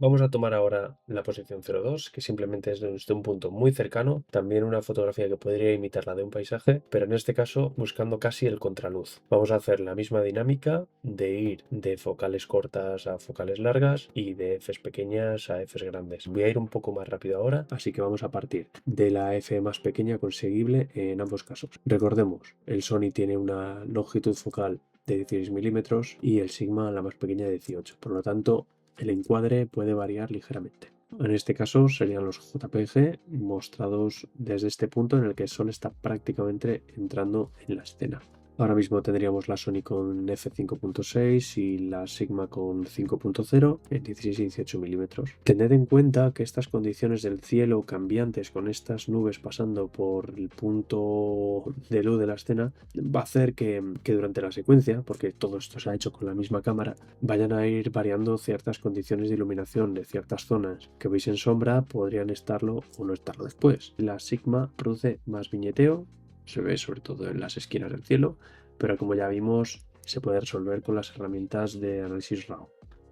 Vamos a tomar ahora la posición 02, que simplemente es desde un punto muy cercano, también una fotografía que podría imitar la de un paisaje, pero en este caso buscando casi el contraluz. Vamos a hacer la misma dinámica de ir de focales cortas a focales largas y de Fs pequeñas a Fs grandes. Voy a ir un poco más rápido ahora, así que vamos a partir de la F más pequeña conseguible en ambos casos. Recordemos, el Sony tiene una longitud focal de 16 milímetros y el Sigma la más pequeña de 18. Por lo tanto, el encuadre puede variar ligeramente. En este caso serían los JPG mostrados desde este punto en el que el sol está prácticamente entrando en la escena. Ahora mismo tendríamos la Sony con f5.6 y la Sigma con 5.0 en 16 y 18 milímetros. Tened en cuenta que estas condiciones del cielo cambiantes con estas nubes pasando por el punto de luz de la escena va a hacer que durante la secuencia, porque todo esto se ha hecho con la misma cámara, vayan a ir variando ciertas condiciones de iluminación de ciertas zonas que veis en sombra, podrían estarlo o no estarlo después. La Sigma produce más viñeteo, se ve sobre todo en las esquinas del cielo, pero como ya vimos, se puede resolver con las herramientas de análisis RAW.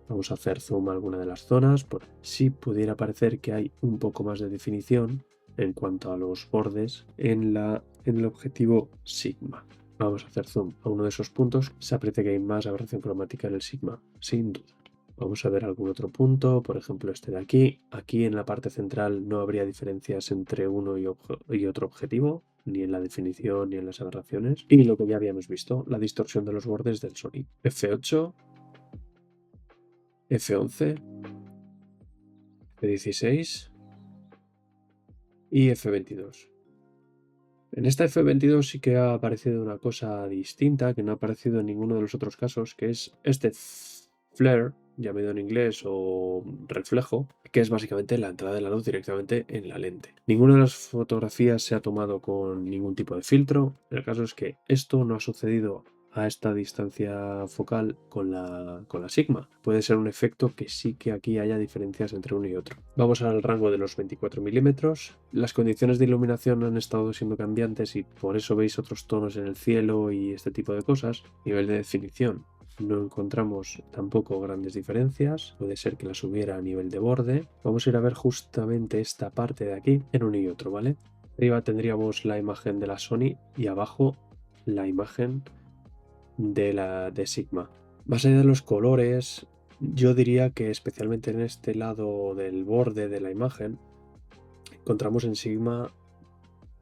Vamos a hacer zoom a alguna de las zonas, por si pudiera parecer que hay un poco más de definición en cuanto a los bordes en el objetivo Sigma. Vamos a hacer zoom a uno de esos puntos, se aprecia que hay más aberración cromática en el Sigma, sin duda. Vamos a ver algún otro punto, por ejemplo este de aquí. Aquí en la parte central no habría diferencias entre uno y otro objetivo, ni en la definición ni en las aberraciones. Y lo que ya habíamos visto, la distorsión de los bordes del Sony. F8, F11, F16 y F22. En esta F22 sí que ha aparecido una cosa distinta que no ha aparecido en ninguno de los otros casos, que es este flare, llamado en inglés, o reflejo, que es básicamente la entrada de la luz directamente en la lente. Ninguna de las fotografías se ha tomado con ningún tipo de filtro. El caso es que esto no ha sucedido a esta distancia focal con la Sigma. Puede ser un efecto que sí que aquí haya diferencias entre uno y otro. Vamos al rango de los 24 milímetros. Las condiciones de iluminación han estado siendo cambiantes y por eso veis otros tonos en el cielo y este tipo de cosas. Nivel de definición. No encontramos tampoco grandes diferencias, puede ser que las hubiera a nivel de borde. Vamos a ir a ver justamente esta parte de aquí en uno y otro, ¿vale? Arriba tendríamos la imagen de la Sony y abajo la imagen de Sigma. Más allá de los colores, yo diría que especialmente en este lado del borde de la imagen encontramos en Sigma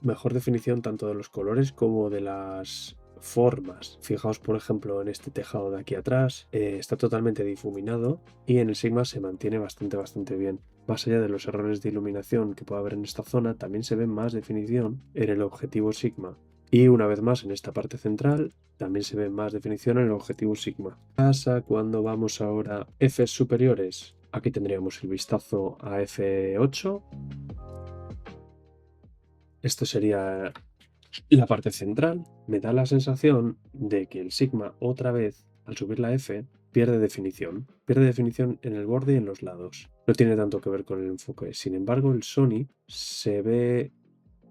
mejor definición tanto de los colores como de las formas. Fijaos, por ejemplo, en este tejado de aquí atrás, está totalmente difuminado y en el Sigma se mantiene bastante bien. Más allá de los errores de iluminación que puede haber en esta zona, también se ve más definición en el objetivo Sigma. Y una vez más, en esta parte central, también se ve más definición en el objetivo Sigma. ¿Qué pasa cuando vamos ahora a Fs superiores? Aquí tendríamos el vistazo a F8. Esto sería la parte central. Me da la sensación de que el Sigma otra vez, al subir la F, pierde definición. Pierde definición en el borde y en los lados. No tiene tanto que ver con el enfoque. Sin embargo, el Sony se ve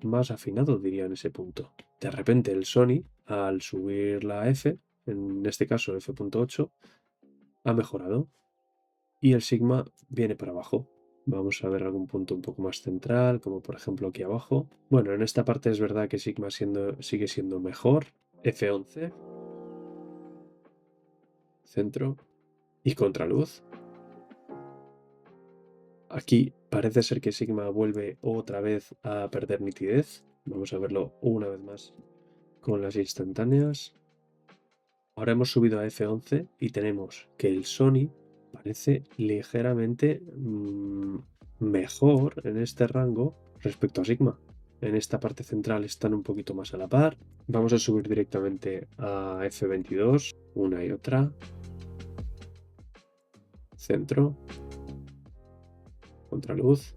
más afinado, diría, en ese punto. De repente el Sony, al subir la F, en este caso F.8, ha mejorado. Y el Sigma viene para abajo. Vamos a ver algún punto un poco más central, como por ejemplo aquí abajo. Bueno, en esta parte es verdad que Sigma sigue siendo mejor. F11, centro y contraluz. Aquí parece ser que Sigma vuelve otra vez a perder nitidez. Vamos a verlo una vez más con las instantáneas. Ahora hemos subido a F11 y tenemos que el Sony parece ligeramente mejor en este rango respecto a Sigma. En esta parte central están un poquito más a la par. Vamos a subir directamente a F22, una y otra. Centro, contraluz.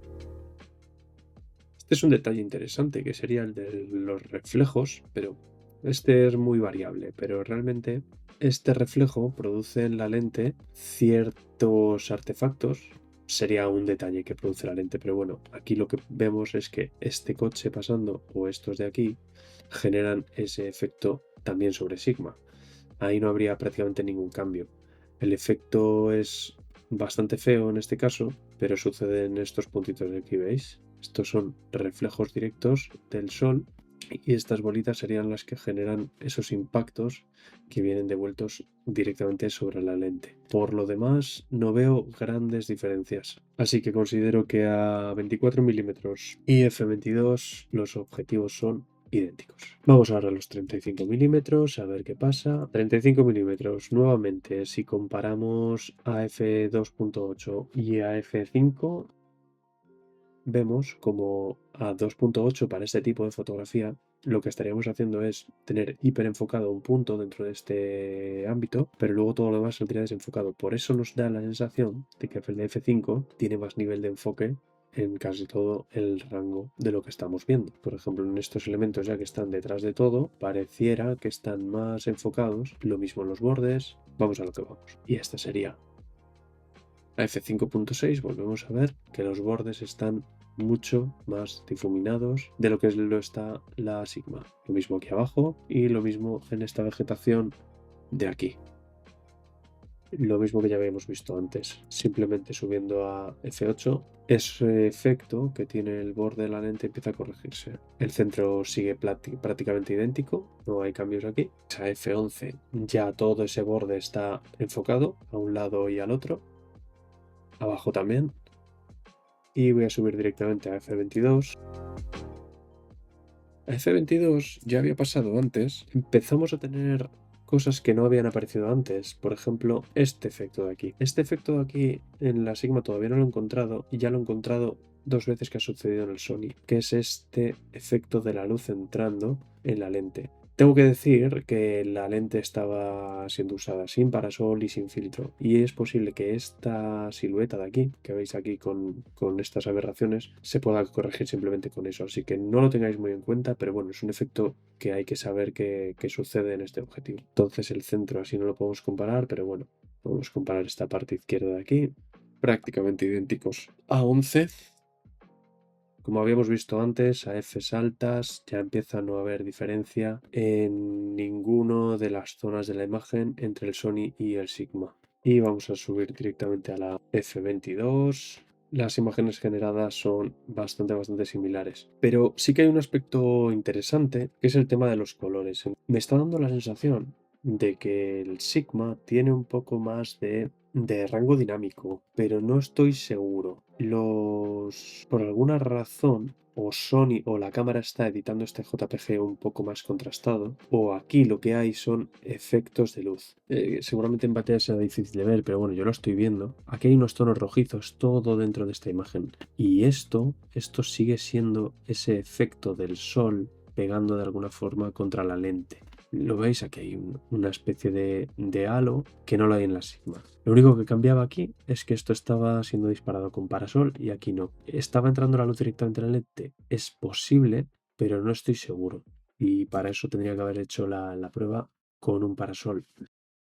Este es un detalle interesante que sería el de los reflejos, pero este es muy variable, pero realmente este reflejo produce en la lente ciertos artefactos. Sería un detalle que produce la lente, pero bueno, aquí lo que vemos es que este coche pasando o estos de aquí generan ese efecto también sobre Sigma. Ahí no habría prácticamente ningún cambio. El efecto es bastante feo en este caso, pero sucede en estos puntitos de aquí, ¿veis? Estos son reflejos directos del sol y estas bolitas serían las que generan esos impactos que vienen devueltos directamente sobre la lente. Por lo demás, no veo grandes diferencias. Así que considero que a 24 milímetros y f22 los objetivos son idénticos. Vamos ahora a los 35 milímetros, a ver qué pasa. 35 milímetros, nuevamente, si comparamos a f2.8 y a f5, vemos como a 2.8 para este tipo de fotografía lo que estaríamos haciendo es tener hiperenfocado un punto dentro de este ámbito, pero luego todo lo demás saldría desenfocado. Por eso nos da la sensación de que el de F5 tiene más nivel de enfoque en casi todo el rango de lo que estamos viendo. Por ejemplo, en estos elementos ya que están detrás de todo, pareciera que están más enfocados. Lo mismo en los bordes. Vamos a lo que vamos. Y esta sería a f5.6. Volvemos a ver que los bordes están mucho más difuminados de lo que lo está la Sigma. Lo mismo aquí abajo y lo mismo en esta vegetación de aquí. Lo mismo que ya habíamos visto antes, simplemente subiendo a f8, ese efecto que tiene el borde de la lente empieza a corregirse. El centro sigue prácticamente idéntico, no hay cambios aquí. A f11 ya todo ese borde está enfocado a un lado y al otro. Abajo también. Y voy a subir directamente a F22. A F22 ya había pasado antes. Empezamos a tener cosas que no habían aparecido antes. Por ejemplo, este efecto de aquí. Este efecto de aquí en la Sigma todavía no lo he encontrado y ya lo he encontrado dos veces que ha sucedido en el Sony, que es este efecto de la luz entrando en la lente. Tengo que decir que la lente estaba siendo usada sin parasol y sin filtro, y es posible que esta silueta de aquí, que veis aquí con estas aberraciones, se pueda corregir simplemente con eso. Así que no lo tengáis muy en cuenta, pero bueno, es un efecto que hay que saber que sucede en este objetivo. Entonces el centro así no lo podemos comparar, pero bueno, podemos comparar esta parte izquierda de aquí, prácticamente idénticos a 11. Como habíamos visto antes, a Fs altas ya empieza a no haber diferencia en ninguna de las zonas de la imagen entre el Sony y el Sigma. Y vamos a subir directamente a la F22. Las imágenes generadas son bastante similares. Pero sí que hay un aspecto interesante, que es el tema de los colores. Me está dando la sensación de que el Sigma tiene un poco más de rango dinámico, pero no estoy seguro. Por alguna razón, o Sony o la cámara está editando este JPG un poco más contrastado, o aquí lo que hay son efectos de luz. Seguramente en pantalla sea difícil de ver, pero bueno, yo lo estoy viendo. Aquí hay unos tonos rojizos todo dentro de esta imagen. Y esto sigue siendo ese efecto del sol pegando de alguna forma contra la lente. Lo veis, aquí hay una especie de halo que no lo hay en la Sigma. Lo único que cambiaba aquí es que esto estaba siendo disparado con parasol y aquí no. ¿Estaba entrando la luz directamente en la lente? Es posible, pero no estoy seguro. Y para eso tendría que haber hecho la prueba con un parasol.